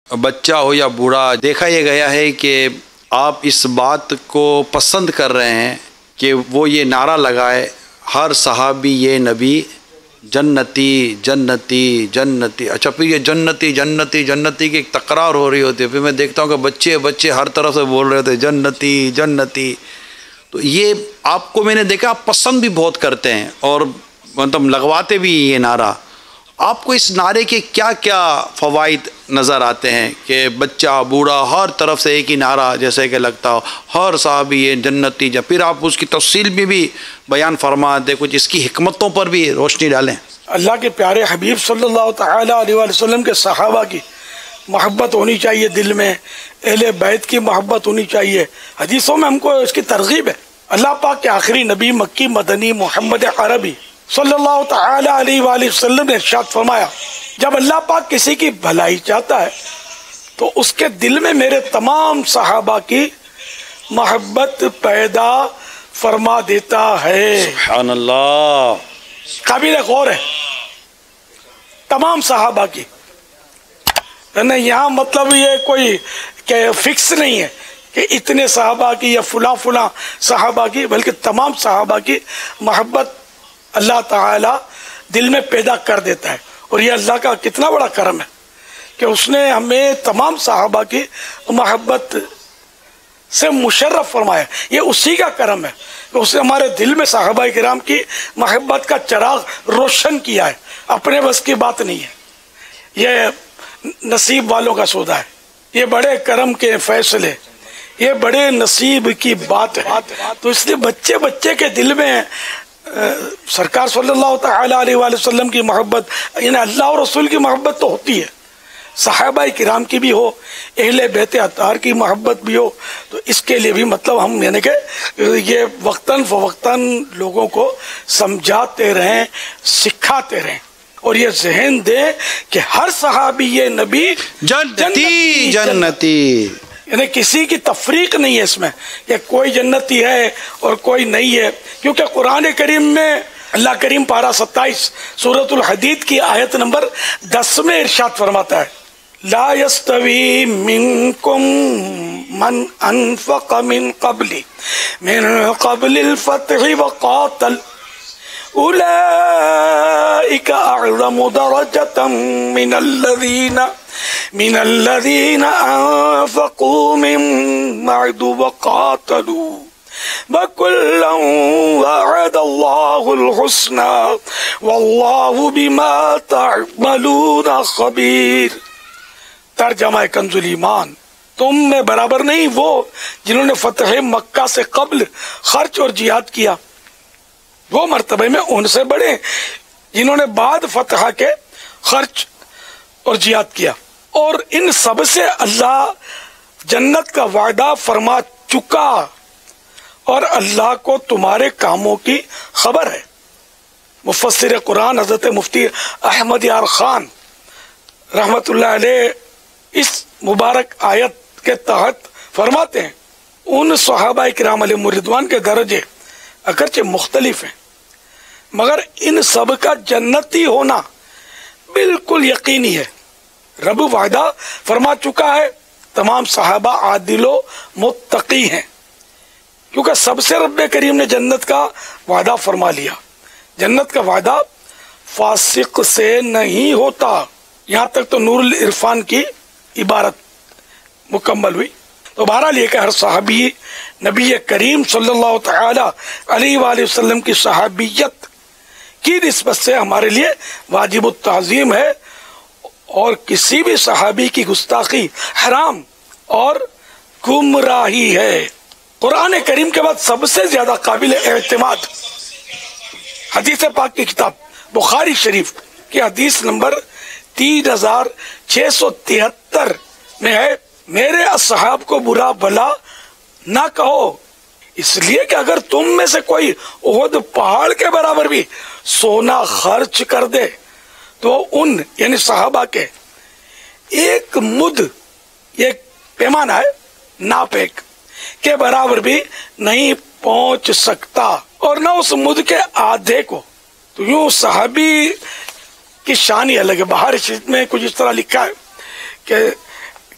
بچہ ہو یا بوڑھا، دیکھا یہ گیا ہے کہ آپ اس بات کو پسند کر رہے ہیں کہ وہ یہ نعرہ لگائے ہر صحابی یہ نبی جنتی جنتی جنتی. اچھا، پھر یہ جنتی جنتی جنتی کی ایک تکرار ہو رہی ہوتی ہے. پھر میں دیکھتا ہوں کہ بچے ہر طرف سے بول رہے ہوتے جنتی جنتی. تو یہ آپ کو میں نے دیکھا آپ پسند بھی بہت کرتے ہیں اور مطلب لگواتے بھی یہ نعرہ. آپ کو اس نعرے کے کیا کیا فوائد نظر آتے ہیں کہ بچہ بوڑھا ہر طرف سے ایک ہی نعرہ جیسے کہ لگتا ہو ہر صحابی یہ جنتی؟ پھر آپ اس کی تفصیل میں بھی بیان فرما دیں، کچھ اس کی حکمتوں پر بھی روشنی ڈالیں. اللہ کے پیارے حبیب صلی اللہ تعالی علیہ وسلم کے صحابہ کی محبت ہونی چاہیے، دل میں اہل بیت کی محبت ہونی چاہیے. حدیثوں میں ہم کو اس کی ترغیب ہے. اللہ پاک کے آخری نبی مکی مدنی محمد عربی صلی اللہ تعالی علیہ وآلہ وسلم نے ارشاد فرمایا، جب اللہ پاک کسی کی بھلائی چاہتا ہے تو اس کے دل میں میرے تمام صحابہ کی محبت پیدا فرما دیتا ہے. سبحان اللہ، قابل غور ہے. تمام صحابہ کی، یہاں مطلب یہ کوئی کہ فکس نہیں ہے کہ اتنے صحابہ کی یا فلاں صحابہ کی، بلکہ تمام صحابہ کی محبت اللہ تعالی دل میں پیدا کر دیتا ہے. اور یہ اللہ کا کتنا بڑا کرم ہے کہ اس نے ہمیں تمام صحابہ کی محبت سے مشرف فرمایا. یہ اسی کا کرم ہے کہ اس نے ہمارے دل میں صحابہ کرام کی محبت کا چراغ روشن کیا ہے. اپنے بس کی بات نہیں ہے، یہ نصیب والوں کا سودا ہے. یہ بڑے کرم کے فیصلے، یہ بڑے نصیب کی بات ہے. تو اس لیے بچے کے دل میں سرکار صلی اللہ تعالی علیہ وآلہ وسلم کی محبت، یعنی اللہ اور رسول کی محبت تو ہوتی ہے، صحابہ کرام کی بھی ہو، اہل بیت اطہار کی محبت بھی ہو. تو اس کے لیے بھی مطلب ہم یعنی کہ یہ وقتاً فوقتاً لوگوں کو سمجھاتے رہیں، سکھاتے رہیں اور یہ ذہن دیں کہ ہر صحابی یہ نبی جنتی جنتی، یعنی کسی کی تفریق نہیں ہے اس میں کہ کوئی جنتی ہے اور کوئی نہیں ہے. کیونکہ قرآن کریم میں اللہ کریم پارہ 27 سورۃ الحدید کی آیت نمبر 10 میں ارشاد فرماتا ہے، لا يستوي منكم من انفق من قبل الفتح وقاتل اولئك اعظم درجة من الذين انفقوا من بعد وقاتلوا وكلا وعد الله الحسنى والله بما تعملون خبير. ترجمہ کنز الایمان، تم میں برابر نہیں وہ جنہوں نے فتح مکہ سے قبل خرچ اور جہاد کیا، وہ مرتبے میں ان سے بڑے جنہوں نے بعد فتح کے خرچ اور جہاد کیا. اور ان سب سے اللہ جنت کا وعدہ فرما چکا اور اللہ کو تمہارے کاموں کی خبر ہے. مفسر قرآن حضرت مفتی احمد یار خان رحمت اللہ علیہ اس مبارک آیت کے تحت فرماتے ہیں، ان صحابہ کرام علیہ رضوان کے درجے اگرچہ مختلف ہیں مگر ان سب کا جنتی ہونا بالکل یقینی ہے. رب وعدہ فرما چکا ہے، تمام صحابہ عادل و متقی ہیں، کیونکہ سب سے رب کریم نے جنت کا وعدہ فرما لیا. جنت کا وعدہ فاسق سے نہیں ہوتا. یہاں تک تو نور العرفان کی عبارت مکمل ہوئی. تو بہرحال یہ کہ ہر صحابی نبی کریم صلی اللہ تعالی علیہ وآلہ وسلم کی صحابیت کی نسبت سے ہمارے لیے واجب التعظیم ہے، اور کسی بھی صحابی کی گستاخی حرام اور گمراہی ہے. قرآن کریم کے بعد سب سے زیادہ قابل اعتماد حدیث پاک کی کتاب بخاری شریف کی حدیث نمبر 3673 میں ہے، میرے اصحاب کو برا بھلا نہ کہو، اس لیے کہ اگر تم میں سے کوئی احد پہاڑ کے برابر بھی سونا خرچ کر دے تو ان یعنی صحابہ کے ایک مد، یہ پیمانہ ہے ناپ ایک کے برابر بھی نہیں پہنچ سکتا، اور نہ اس مد کے آدھے کو. تو یوں صحابی کی شان ہی الگ ہے. بہار شریف میں کچھ اس طرح لکھا ہے کہ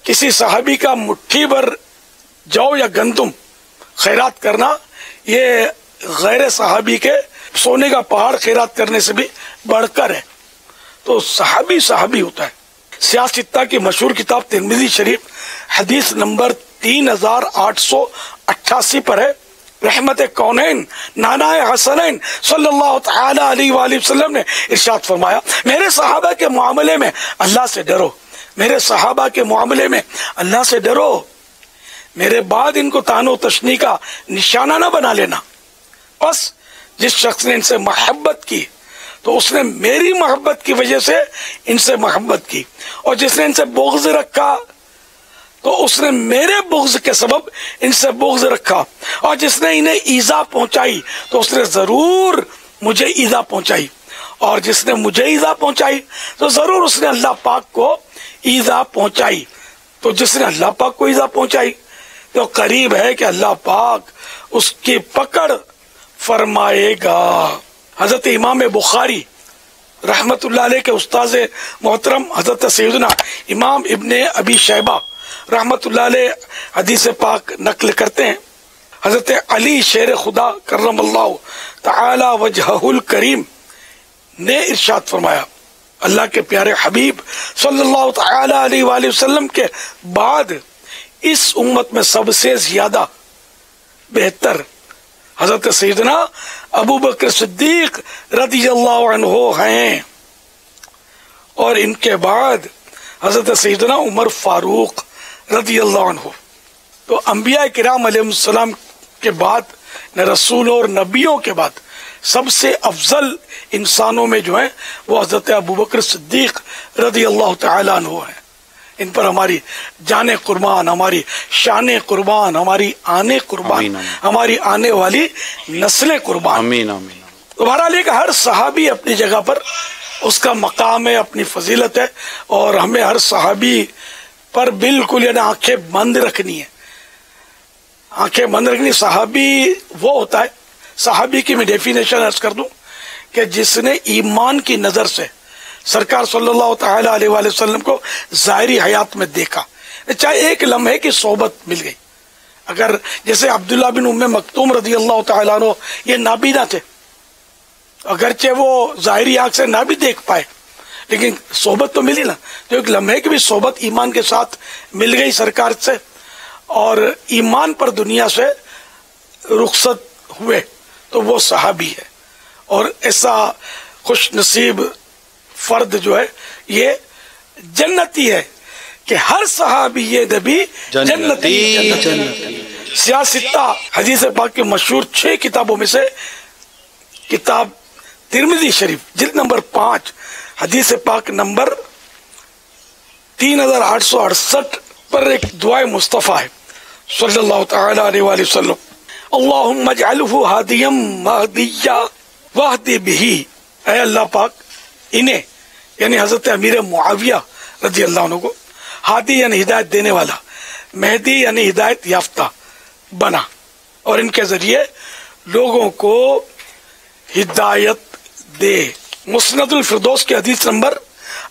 کسی صحابی کا مٹھی بھر جو یا گندم خیرات کرنا یہ غیر صحابی کے سونے کا پہاڑ خیرات کرنے سے بھی بڑھ کر ہے. تو صحابی صحابی ہوتا ہے. سیاستہ کی مشہور کتاب ترمذی شریف حدیث نمبر 3888 پر ہے. رحمت کونین نانا حسنین صلی اللہ تعالی علیہ وآلہ وسلم نے ارشاد فرمایا میرے صحابہ کے معاملے میں اللہ سے ڈرو، میرے صحابہ کے معاملے میں اللہ سے ڈرو، میرے بعد ان کو طعن و تشنیع کا نشانہ نہ بنا لینا. بس جس شخص نے ان سے محبت کی تو اس نے میری محبت کی وجہ سے ان سے محبت کی، اور جس نے ان سے بغض رکھا تو اس نے میرے بغض کے سبب ان سے بغض رکھا، اور جس نے انہیں ایذا پہنچائی تو اس نے ضرور مجھے ایذا پہنچائی، اور جس نے مجھے ایذا پہنچائی تو ضرور اس نے اللہ پاک کو ایذا پہنچائی. تو جس نے اللہ پاک کو ایذا پہنچائی تو قریب ہے کہ اللہ پاک اس کی پکڑ فرمائے گا. حضرت امام بخاری رحمت اللہ علیہ کے استاذ محترم حضرت سیدنا امام ابن ابی شیبہ رحمت اللہ علیہ حدیث پاک نقل کرتے ہیں. حضرت علی شیر خدا کرم اللہ تعالی وجہہ الکریم نے ارشاد فرمایا اللہ کے پیارے حبیب صلی اللہ تعالی علیہ وآلہ وسلم کے بعد اس امت میں سب سے زیادہ بہتر حضرت سیدنا ابو بکر صدیق رضی اللہ عنہ ہیں، اور ان کے بعد حضرت سیدنا عمر فاروق رضی اللہ عنہ. تو انبیاء کرام علیہ السلام کے بعد رسولوں اور نبیوں کے بعد سب سے افضل انسانوں میں جو ہیں وہ حضرت ابو بکر صدیق رضی اللہ تعالی عنہ ہیں. ان پر ہماری جان قربان، ہماری شان قربان، ہماری آنے قربان، ہماری آنے والی نسلیں قربان. آمین آمین. تو بہرحال ایک ہر صحابی اپنی جگہ پر اس کا مقام ہے، اپنی فضیلت ہے، اور ہمیں ہر صحابی پر بالکل یعنی آنکھیں بند رکھنی ہے، آنکھیں بند رکھنی. صحابی وہ ہوتا ہے، صحابی کی میں ڈیفینیشن عرض کر دوں کہ جس نے ایمان کی نظر سے سرکار صلی اللہ تعالی علیہ وآلہ وسلم کو ظاہری حیات میں دیکھا، چاہے ایک لمحے کی صحبت مل گئی. اگر جیسے عبداللہ بن ام مکتوم رضی اللہ تعالیٰ عنہ یہ نابینا تھے، اگرچہ وہ ظاہری آنکھ سے نہ بھی دیکھ پائے لیکن صحبت تو ملی نا. تو ایک لمحے کی بھی صحبت ایمان کے ساتھ مل گئی سرکار سے، اور ایمان پر دنیا سے رخصت ہوئے تو وہ صحابی ہے. اور ایسا خوش نصیب فرد جو ہے یہ جنتی ہے کہ ہر صحابی یہ نبی جنتی. سیاستہ حدیث پاک کی مشہور 6 کتابوں میں سے کتاب ترمذی شریف جلد نمبر 5 حدیث پاک نمبر 3868 پر ایک دعائے مصطفیٰ ہے صلی اللہ تعالی علیہ وآلہ وسلم. اللہم اجعلہ ہادیا مہدیا واہدی بہ. اے اللہ پاک انہیں یعنی حضرت امیر معاویہ رضی اللہ عنہ کو ہادی یعنی ہدایت دینے والا، مہدی یعنی ہدایت یافتہ بنا، اور ان کے ذریعے لوگوں کو ہدایت دے. مسند الفردوس کی حدیث نمبر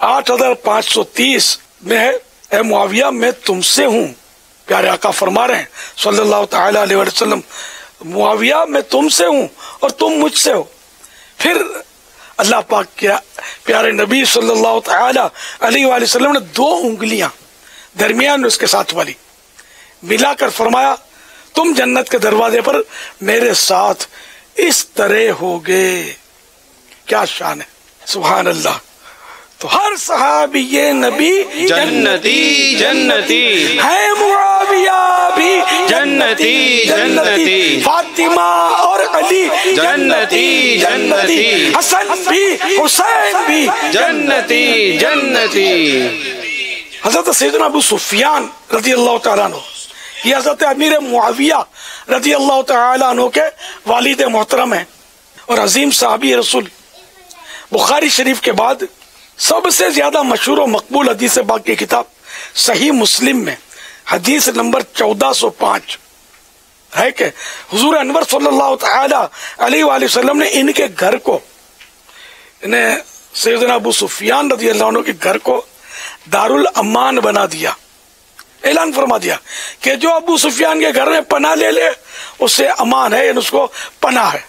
8530 میں ہے اے معاویہ میں تم سے ہوں. پیارے آقا فرما رہے ہیں صلی اللہ تعالی علیہ وسلم معاویہ میں تم سے ہوں اور تم مجھ سے ہو. پھر اللہ پاک کے پیارے نبی صلی اللہ تعالی علیہ وآلہ وسلم نے 2 انگلیاں درمیان میں اس کے ساتھ والی ملا کر فرمایا تم جنت کے دروازے پر میرے ساتھ اس طرح ہوگے. کیا شان ہے، سبحان اللہ. تو ہر صحابی یہ نبی جنتی جنتی ہے، معاویہ بھی جنتی جنتی، فاطمہ اور علی جنتی جنتی، حسن بھی حسین بھی جنتی جنتی. حضرت سیدنا ابو سفیان رضی اللہ تعالیٰ عنہ یہ حضرت امیر معاویہ رضی اللہ تعالیٰ عنہ کے والد محترم ہیں اور عظیم صحابی رسول. بخاری شریف کے بعد سب سے زیادہ مشہور و مقبول حدیث پاک کی کتاب صحیح مسلم میں حدیث نمبر 1405 ہے کہ حضور انور صلی اللہ تعالی علیہ وآلہ وسلم نے ان کے گھر کو، انہیں سیدنا ابو سفیان رضی اللہ عنہ کے گھر کو دار الامان بنا دیا. اعلان فرما دیا کہ جو ابو سفیان کے گھر میں پناہ لے لے اسے امان ہے، یعنی اس کو پناہ ہے.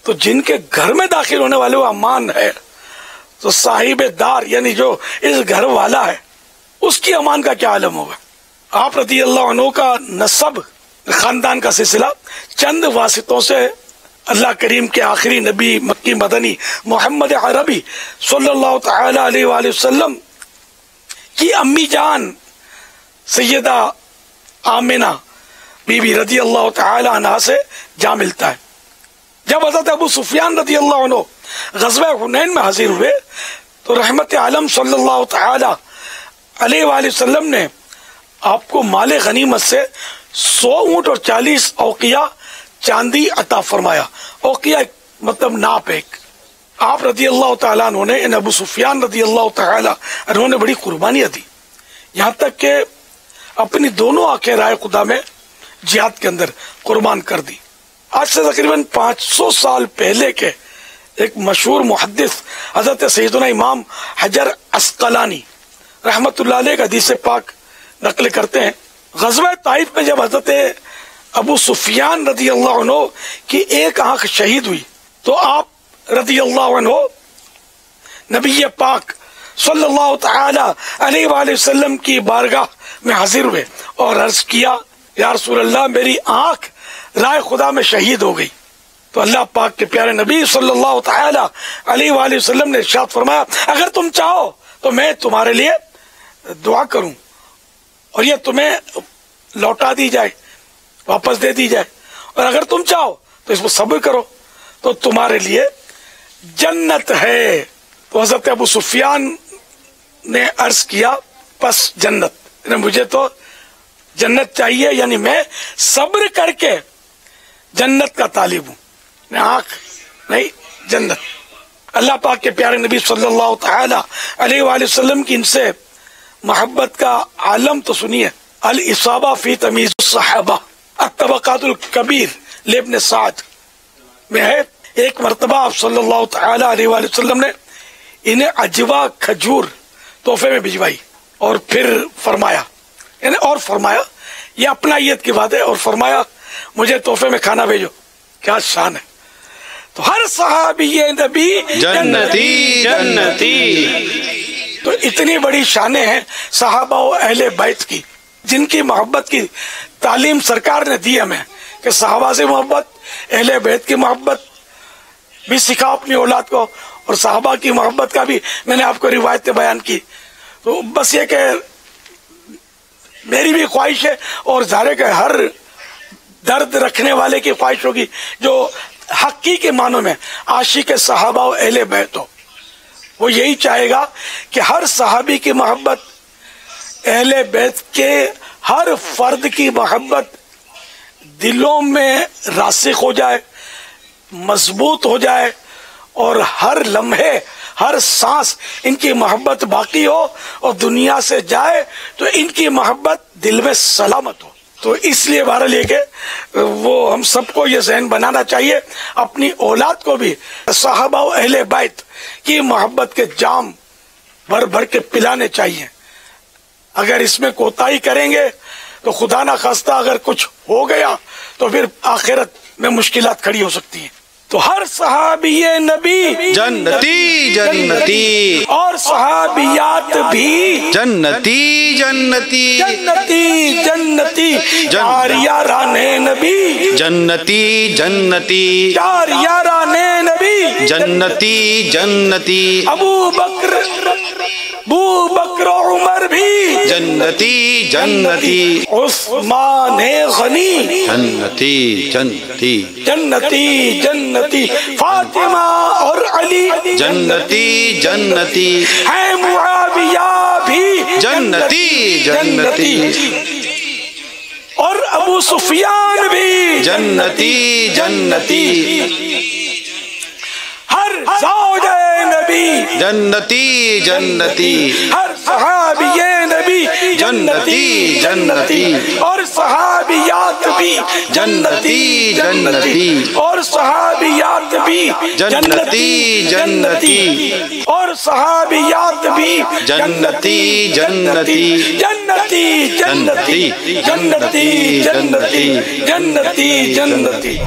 تو جن کے گھر میں داخل ہونے والے وہ امان ہے، تو صاحب دار یعنی جو اس گھر والا ہے اس کی امان کا کیا عالم ہوگا. آپ رضی اللہ عنہ کا نسب، خاندان کا سلسلہ چند واسطوں سے اللہ کریم کے آخری نبی مکی مدنی محمد عربی صلی اللہ تعالی علیہ وآلہ وسلم کی امی جان سیدہ آمنہ بی بی رضی اللہ تعالی عنہ سے جا ملتا ہے. جب حضرت ابو سفیان رضی اللہ عنہ غزوہ حنین میں حاضر ہوئے تو رحمت عالم صلی اللہ تعالی علیہ وآلہ وسلم نے آپ کو مال غنیمت سے 100 اونٹ اور 40 اوقیہ چاندی عطا فرمایا. اوقیہ مطلب ناپ ایک. آپ رضی اللہ تعالیٰ عنہ نے ان ابو سفیان رضی اللہ تعالیٰ عنہ نے بڑی قربانیاں دی، یہاں تک کہ اپنی دونوں آنکھیں رائے خدا میں جہاد کے اندر قربان کر دی. آج سے تقریباً 500 سال پہلے کے ایک مشہور محدث حضرت سیدنا امام حجر عسقلانی رحمت اللہ علیہ کا حدیث پاک نقل کرتے ہیں. غزوہ طائف میں جب حضرت ابو سفیان رضی اللہ عنہ کی ایک آنکھ شہید ہوئی تو آپ رضی اللہ عنہ نبی پاک صلی اللہ تعالی علیہ وآلہ وسلم کی بارگاہ میں حاضر ہوئے اور عرض کیا یا رسول اللہ میری آنکھ رائے خدا میں شہید ہو گئی. تو اللہ پاک کے پیارے نبی صلی اللہ تعالی علیہ وآلہ وسلم نے ارشاد فرمایا اگر تم چاہو تو میں تمہارے لیے دعا کروں اور یہ تمہیں لوٹا دی جائے، واپس دے دی جائے، اور اگر تم چاہو تو اس کو صبر کرو تو تمہارے لیے جنت ہے. تو حضرت ابو سفیان نے عرض کیا پس جنت، یعنی مجھے تو جنت چاہیے، یعنی میں صبر کر کے جنت کا طالب ہوں، میں آنکھ نہیں جنت. اللہ پاک کے پیارے نبی صلی اللہ تعالی علیہ وآلہ وسلم کی ان سے محبت کا عالم تو سنیے. الاصابہ فی تمیز الصحابہ الطبقات الکبیر لابن سعد میں ہے. ایک مرتبہ آپ صلی اللہ تعالی علیہ وآلہ وسلم نے انہیں عجوا کھجور تحفے میں بھجوائی اور پھر فرمایا یہ اپنا عید کی بات ہے، اور فرمایا مجھے تحفے میں کھانا بھیجو. کیا شان ہے. تو ہر صحابی نبی جنتی جنتی. تو اتنی بڑی شانیں ہیں صحابہ و اہل بیت کی جن کی محبت کی تعلیم سرکار نے دی ہمیں کہ صحابہ سے محبت، اہل بیت کی محبت بھی سکھا اپنی اولاد کو، اور صحابہ کی محبت کا بھی میں نے آپ کو روایتیں بیان کی. تو بس یہ کہ میری بھی خواہش ہے اور ظاہر ہے کہ ہر درد رکھنے والے کی خواہش ہوگی جو حقیقی معنوں میں عاشق صحابہ و اہل بیت ہو، وہ یہی چاہے گا کہ ہر صحابی کی محبت، اہل بیت کے ہر فرد کی محبت دلوں میں راسخ ہو جائے، مضبوط ہو جائے، اور ہر لمحے ہر سانس ان کی محبت باقی ہو، اور دنیا سے جائے تو ان کی محبت دل میں سلامت ہو. تو اس لیے بہرحال یہ کہ وہ ہم سب کو یہ ذہن بنانا چاہیے، اپنی اولاد کو بھی صحابہ و اہل بیت کی محبت کے جام بھر بھر کے پلانے چاہیے. اگر اس میں کوتاہی کریں گے تو خدا نہ خواستہ اگر کچھ ہو گیا تو پھر آخرت میں مشکلات کھڑی ہو سکتی ہیں. تو ہر صحابی نبی جنتی جنتی اور صحابیات بھی جنتی جنتی جنتی جنتی. چار یاران نبی جنتی جنتی. چار یاران نبی جنتی جنتی. ابو بکر عمر بھی جنتی جنتی. عثمان غنی جنتی جنتی. جنتی جنتی. فاطمہ اور علی جنتی جنتی. ہے معاویہ بھی جنتی جنتی. اور ابو سفیان بھی جنتی جنتی. ہر زوج نبی جنتی جنتی. ہر صحابی نبی بھی جنتی جنتی، اور صحابیات بھی جنتی جنتی، اور صحابیات بھی جنتی جنتی، اور صحابیات بھی جنتی جنتی، جنتی جنتی، جنتی جنتی، جنتی جنتی۔